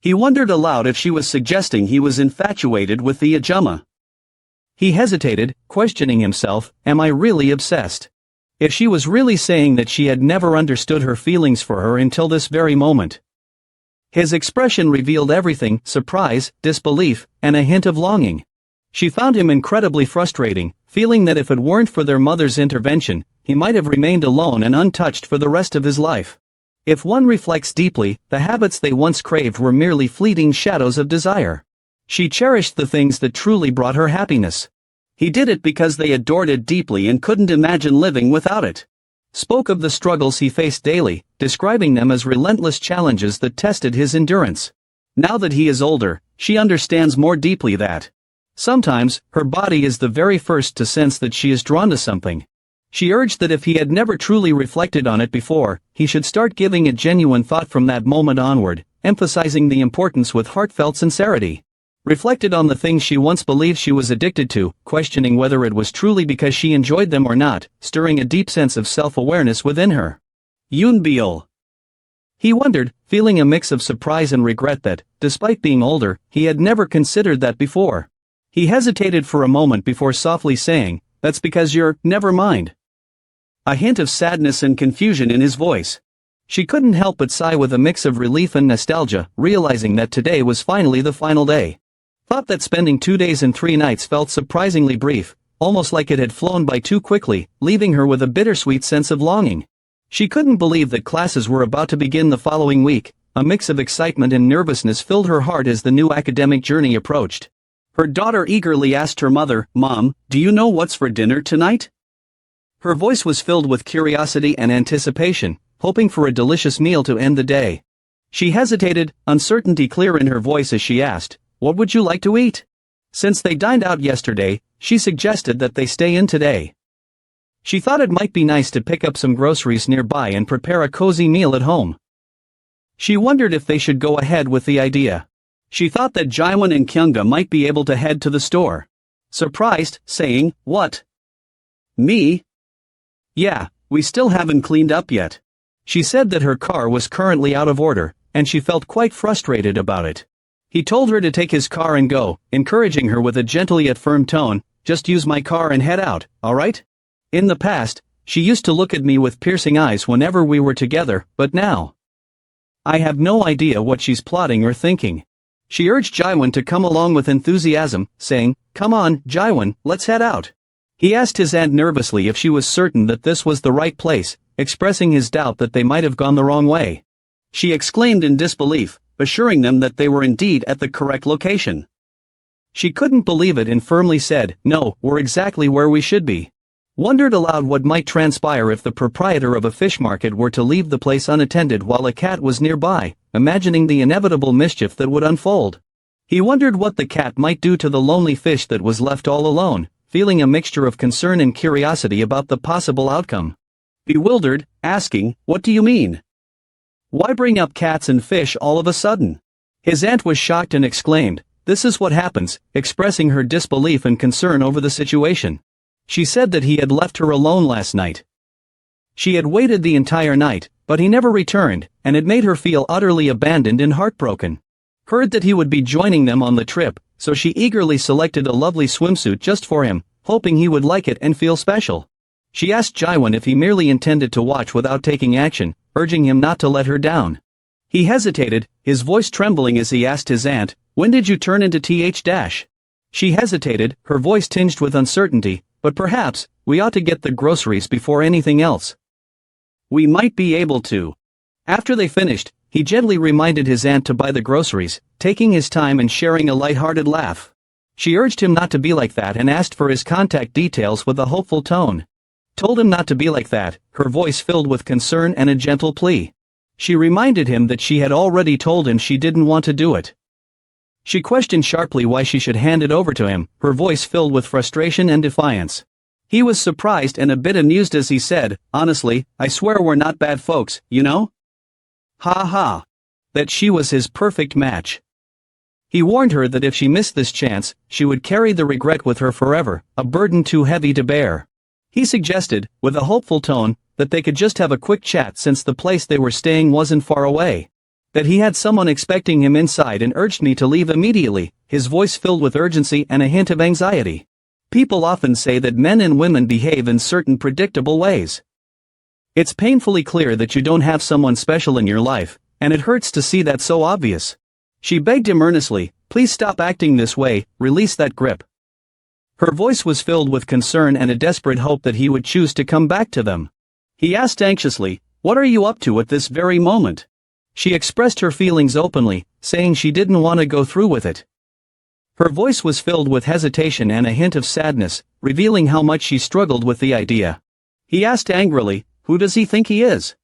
He wondered aloud if she was suggesting he was infatuated with the Ajumma. He hesitated, questioning himself, am I really obsessed? If she was really saying that she had never understood her feelings for her until this very moment. His expression revealed everything, surprise, disbelief, and a hint of longing. She found him incredibly frustrating, feeling that if it weren't for their mother's intervention, he might have remained alone and untouched for the rest of his life. If one reflects deeply, the habits they once craved were merely fleeting shadows of desire. She cherished the things that truly brought her happiness. He did it because they adored it deeply and couldn't imagine living without it. Spoke of the struggles he faced daily, describing them as relentless challenges that tested his endurance. Now that he is older, she understands more deeply that sometimes, her body is the very first to sense that she is drawn to something. She urged that if he had never truly reflected on it before, he should start giving it genuine thought from that moment onward, emphasizing the importance with heartfelt sincerity. Reflected on the things she once believed she was addicted to, questioning whether it was truly because she enjoyed them or not, stirring a deep sense of self-awareness within her. Yoonbil. He wondered, feeling a mix of surprise and regret that, despite being older, he had never considered that before. He hesitated for a moment before softly saying, that's because you're, never mind. A hint of sadness and confusion in his voice. She couldn't help but sigh with a mix of relief and nostalgia, realizing that today was finally the final day. Thought that spending 2 days and 3 nights felt surprisingly brief, almost like it had flown by too quickly, leaving her with a bittersweet sense of longing. She couldn't believe that classes were about to begin the following week. A mix of excitement and nervousness filled her heart as the new academic journey approached. Her daughter eagerly asked her mother, Mom, do you know what's for dinner tonight? Her voice was filled with curiosity and anticipation, hoping for a delicious meal to end the day. She hesitated, uncertainty clear in her voice as she asked, what would you like to eat? Since they dined out yesterday, she suggested that they stay in today. She thought it might be nice to pick up some groceries nearby and prepare a cozy meal at home. She wondered if they should go ahead with the idea. She thought that Jiwon and Kyunga might be able to head to the store. Surprised, saying, what? Me? Yeah, we still haven't cleaned up yet. She said that her car was currently out of order, and she felt quite frustrated about it. He told her to take his car and go, encouraging her with a gentle yet firm tone, just use my car and head out, alright? In the past, she used to look at me with piercing eyes whenever we were together, but now I have no idea what she's plotting or thinking. She urged Jiwon to come along with enthusiasm, saying, come on, Jiwon, let's head out. He asked his aunt nervously if she was certain that this was the right place, expressing his doubt that they might have gone the wrong way. She exclaimed in disbelief, assuring them that they were indeed at the correct location. She couldn't believe it and firmly said, no, we're exactly where we should be. Wondered aloud what might transpire if the proprietor of a fish market were to leave the place unattended while a cat was nearby, imagining the inevitable mischief that would unfold. He wondered what the cat might do to the lonely fish that was left all alone, feeling a mixture of concern and curiosity about the possible outcome. Bewildered, asking, what do you mean? Why bring up cats and fish all of a sudden? His aunt was shocked and exclaimed, this is what happens, expressing her disbelief and concern over the situation. She said that he had left her alone last night. She had waited the entire night, but he never returned, and it made her feel utterly abandoned and heartbroken. Heard that he would be joining them on the trip, so she eagerly selected a lovely swimsuit just for him, hoping he would like it and feel special. She asked Jiwon if he merely intended to watch without taking action, urging him not to let her down. He hesitated, his voice trembling as he asked his aunt, when did you turn into th-? She hesitated, her voice tinged with uncertainty, but perhaps, we ought to get the groceries before anything else. We might be able to. After they finished, he gently reminded his aunt to buy the groceries, taking his time and sharing a light-hearted laugh. She urged him not to be like that and asked for his contact details with a hopeful tone. Told him not to be like that, her voice filled with concern and a gentle plea. She reminded him that she had already told him she didn't want to do it. She questioned sharply why she should hand it over to him, her voice filled with frustration and defiance. He was surprised and a bit amused as he said, honestly, I swear we're not bad folks, you know? Ha ha. That she was his perfect match. He warned her that if she missed this chance, she would carry the regret with her forever, a burden too heavy to bear. He suggested, with a hopeful tone, that they could just have a quick chat since the place they were staying wasn't far away. That he had someone expecting him inside and urged me to leave immediately, his voice filled with urgency and a hint of anxiety. People often say that men and women behave in certain predictable ways. It's painfully clear that you don't have someone special in your life, and it hurts to see that so obvious. She begged him earnestly, please stop acting this way, release that grip. Her voice was filled with concern and a desperate hope that he would choose to come back to them. He asked anxiously, what are you up to at this very moment? She expressed her feelings openly, saying she didn't want to go through with it. Her voice was filled with hesitation and a hint of sadness, revealing how much she struggled with the idea. He asked angrily, who does he think he is?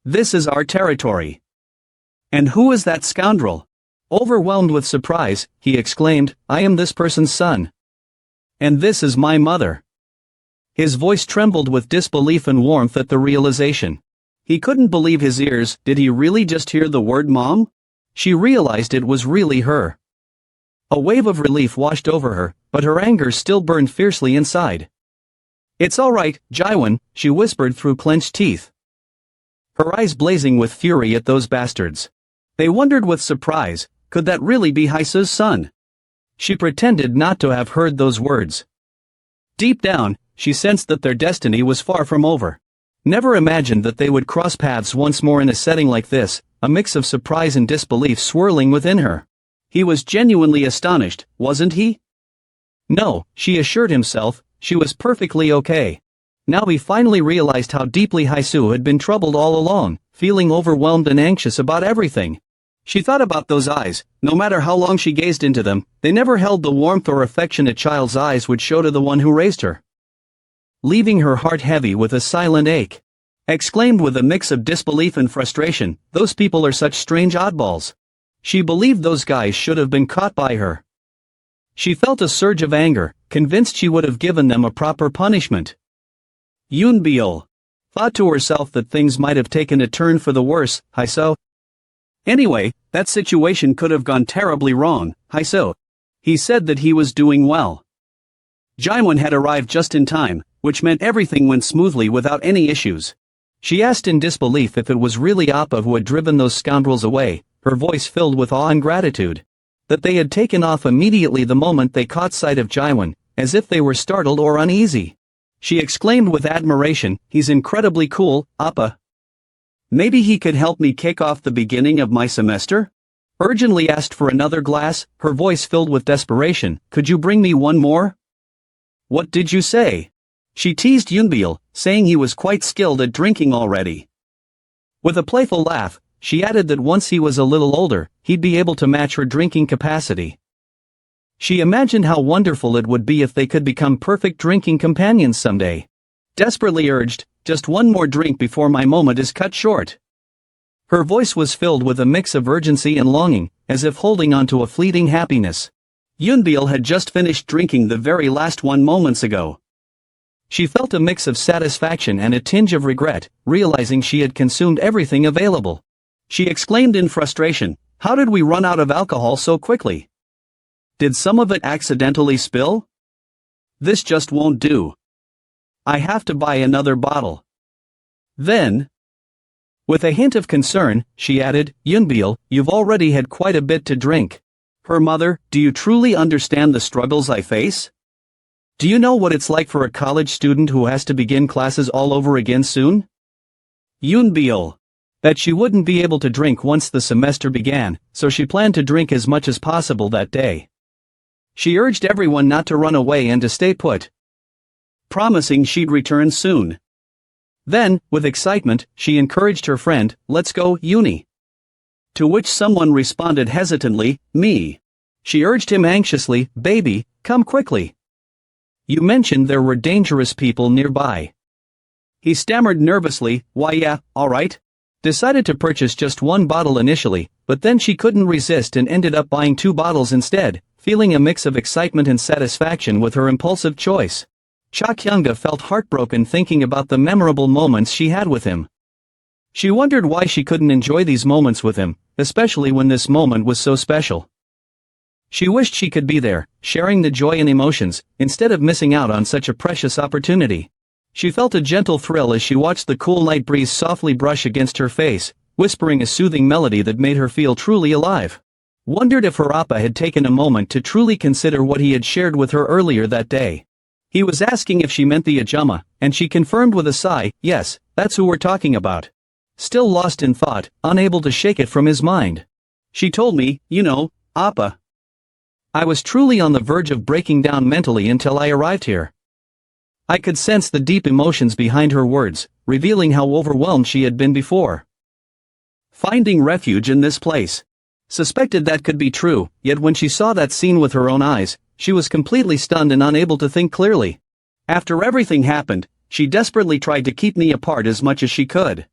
This is our territory. And who is that scoundrel? Overwhelmed with surprise, he exclaimed, I am this person's son. And this is my mother. His voice trembled with disbelief and warmth at the realization. He couldn't believe his ears. Did he really just hear the word mom? She realized it was really her. A wave of relief washed over her, but her anger still burned fiercely inside. It's all right, Jiwon, she whispered through clenched teeth. Her eyes blazing with fury at those bastards. They wondered with surprise, could that really be Haisu's son? She pretended not to have heard those words. Deep down, she sensed that their destiny was far from over. Never imagined that they would cross paths once more in a setting like this, a mix of surprise and disbelief swirling within her. He was genuinely astonished, wasn't he? No, she assured himself, she was perfectly okay. Now he finally realized how deeply Haisu had been troubled all along, feeling overwhelmed and anxious about everything. She thought about those eyes. No matter how long she gazed into them, they never held the warmth or affection a child's eyes would show to the one who raised her. Leaving her heart heavy with a silent ache. Exclaimed with a mix of disbelief and frustration, those people are such strange oddballs. She believed those guys should have been caught by her. She felt a surge of anger, convinced she would have given them a proper punishment. Yoonbyul thought to herself that things might have taken a turn for the worse, Haiso. Anyway, that situation could have gone terribly wrong, Haiso. He said that he was doing well. Jiwon had arrived just in time, which meant everything went smoothly without any issues. She asked in disbelief if it was really Appa who had driven those scoundrels away, her voice filled with awe and gratitude. That they had taken off immediately the moment they caught sight of Jiwon, as if they were startled or uneasy. She exclaimed with admiration, he's incredibly cool, Appa. Maybe he could help me kick off the beginning of my semester? Urgently asked for another glass, her voice filled with desperation, could you bring me one more? What did you say? She teased Yoonbyul, saying he was quite skilled at drinking already. With a playful laugh, she added that once he was a little older, he'd be able to match her drinking capacity. She imagined how wonderful it would be if they could become perfect drinking companions someday. Desperately urged, just one more drink before my moment is cut short. Her voice was filled with a mix of urgency and longing, as if holding on to a fleeting happiness. Yoonbyul had just finished drinking the very last one moments ago. She felt a mix of satisfaction and a tinge of regret, realizing she had consumed everything available. She exclaimed in frustration, how did we run out of alcohol so quickly? Did some of it accidentally spill? This just won't do. I have to buy another bottle. Then, with a hint of concern, she added, Yoonbyul, you've already had quite a bit to drink. Her mother, do you truly understand the struggles I face? Do you know what it's like for a college student who has to begin classes all over again soon? Yoonbyul. That she wouldn't be able to drink once the semester began, so she planned to drink as much as possible that day. She urged everyone not to run away and to stay put, promising she'd return soon. Then, with excitement, she encouraged her friend, let's go, Uni. To which someone responded hesitantly, me. She urged him anxiously, baby, come quickly. You mentioned there were dangerous people nearby. He stammered nervously, why yeah, alright. Decided to purchase just one bottle initially, but then she couldn't resist and ended up buying 2 bottles instead, feeling a mix of excitement and satisfaction with her impulsive choice. Cha Kyunga felt heartbroken thinking about the memorable moments she had with him. She wondered why she couldn't enjoy these moments with him, especially when this moment was so special. She wished she could be there, sharing the joy and emotions, instead of missing out on such a precious opportunity. She felt a gentle thrill as she watched the cool night breeze softly brush against her face, whispering a soothing melody that made her feel truly alive. Wondered if her appa had taken a moment to truly consider what he had shared with her earlier that day. He was asking if she meant the Ajumma, and she confirmed with a sigh, yes, that's who we're talking about. Still lost in thought, unable to shake it from his mind. She told me, you know, appa. I was truly on the verge of breaking down mentally until I arrived here. I could sense the deep emotions behind her words, revealing how overwhelmed she had been before. Finding refuge in this place. Suspected that could be true, yet when she saw that scene with her own eyes, she was completely stunned and unable to think clearly. After everything happened, she desperately tried to keep me apart as much as she could.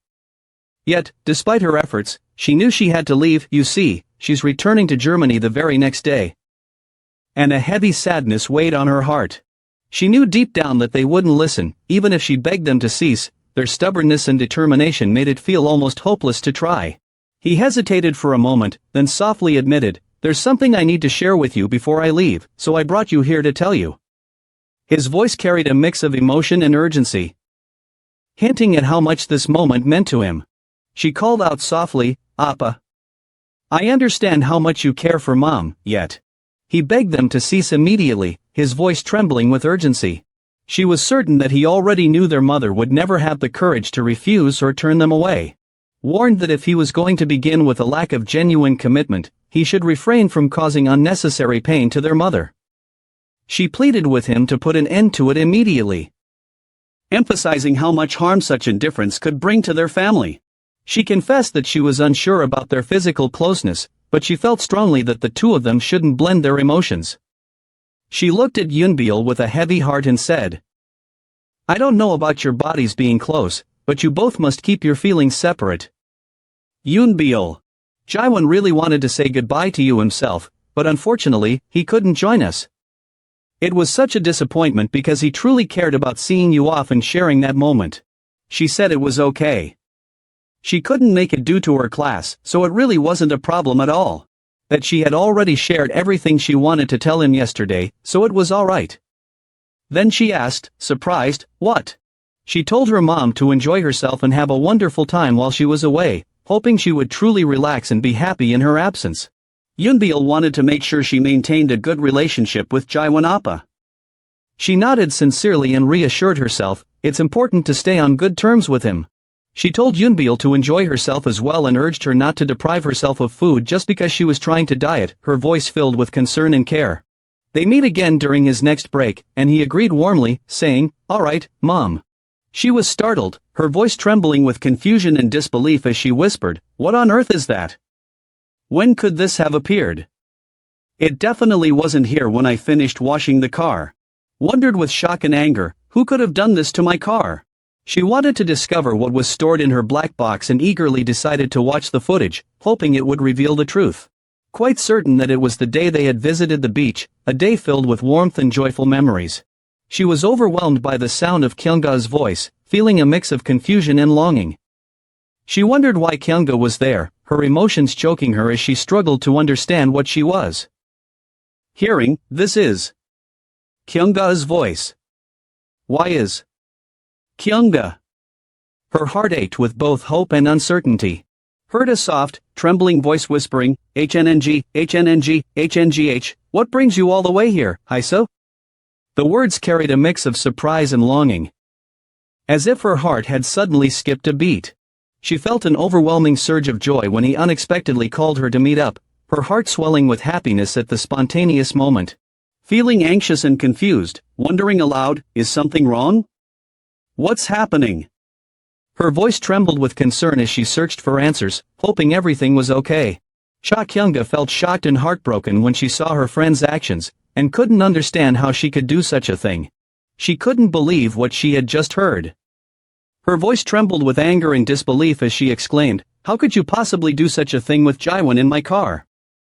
Yet, despite her efforts, she knew she had to leave. You see, she's returning to Germany the very next day. And a heavy sadness weighed on her heart. She knew deep down that they wouldn't listen, even if she begged them to cease. Their stubbornness and determination made it feel almost hopeless to try. He hesitated for a moment, then softly admitted, "There's something I need to share with you before I leave, so I brought you here to tell you." His voice carried a mix of emotion and urgency, hinting at how much this moment meant to him. She called out softly, "Appa. I understand how much you care for Mom, yet." He begged them to cease immediately, his voice trembling with urgency. She was certain that he already knew their mother would never have the courage to refuse or turn them away. Warned that if he was going to begin with a lack of genuine commitment, he should refrain from causing unnecessary pain to their mother. She pleaded with him to put an end to it immediately, emphasizing how much harm such indifference could bring to their family. She confessed that she was unsure about their physical closeness, but she felt strongly that the two of them shouldn't blend their emotions. She looked at Yunbil with a heavy heart and said, "I don't know about your bodies being close, but you both must keep your feelings separate." Yunbil. Jiwon really wanted to say goodbye to you himself, but unfortunately, he couldn't join us. It was such a disappointment because he truly cared about seeing you off and sharing that moment. She said it was okay. She couldn't make it due to her class, so it really wasn't a problem at all. That she had already shared everything she wanted to tell him yesterday, so it was alright. Then she asked, surprised, what? She told her mom to enjoy herself and have a wonderful time while she was away, hoping she would truly relax and be happy in her absence. Yunbil wanted to make sure she maintained a good relationship with Jiwon Appa. She nodded sincerely and reassured herself, it's important to stay on good terms with him. She told Yunbil to enjoy herself as well and urged her not to deprive herself of food just because she was trying to diet, her voice filled with concern and care. They meet again during his next break, and he agreed warmly, saying, "Alright, Mom." She was startled, her voice trembling with confusion and disbelief as she whispered, "What on earth is that? When could this have appeared? It definitely wasn't here when I finished washing the car." Wondered with shock and anger, who could have done this to my car? She wanted to discover what was stored in her black box and eagerly decided to watch the footage, hoping it would reveal the truth. Quite certain that it was the day they had visited the beach, a day filled with warmth and joyful memories. She was overwhelmed by the sound of Kyungga's voice, feeling a mix of confusion and longing. She wondered why Kyungga was there, her emotions choking her as she struggled to understand what she was hearing. This is Kyungga's voice. Why is Kyungga? Her heart ached with both hope and uncertainty. Heard a soft, trembling voice whispering, HNNG, HNNG, HNGH, what brings you all the way here, Haiso? The words carried a mix of surprise and longing. As if her heart had suddenly skipped a beat. She felt an overwhelming surge of joy when he unexpectedly called her to meet up, her heart swelling with happiness at the spontaneous moment. Feeling anxious and confused, wondering aloud, is something wrong? What's happening? Her voice trembled with concern as she searched for answers, hoping everything was okay. Cha Kyungga felt shocked and heartbroken when she saw her friend's actions, and couldn't understand how she could do such a thing. She couldn't believe what she had just heard. Her voice trembled with anger and disbelief as she exclaimed, "How could you possibly do such a thing with Jiwon in my car?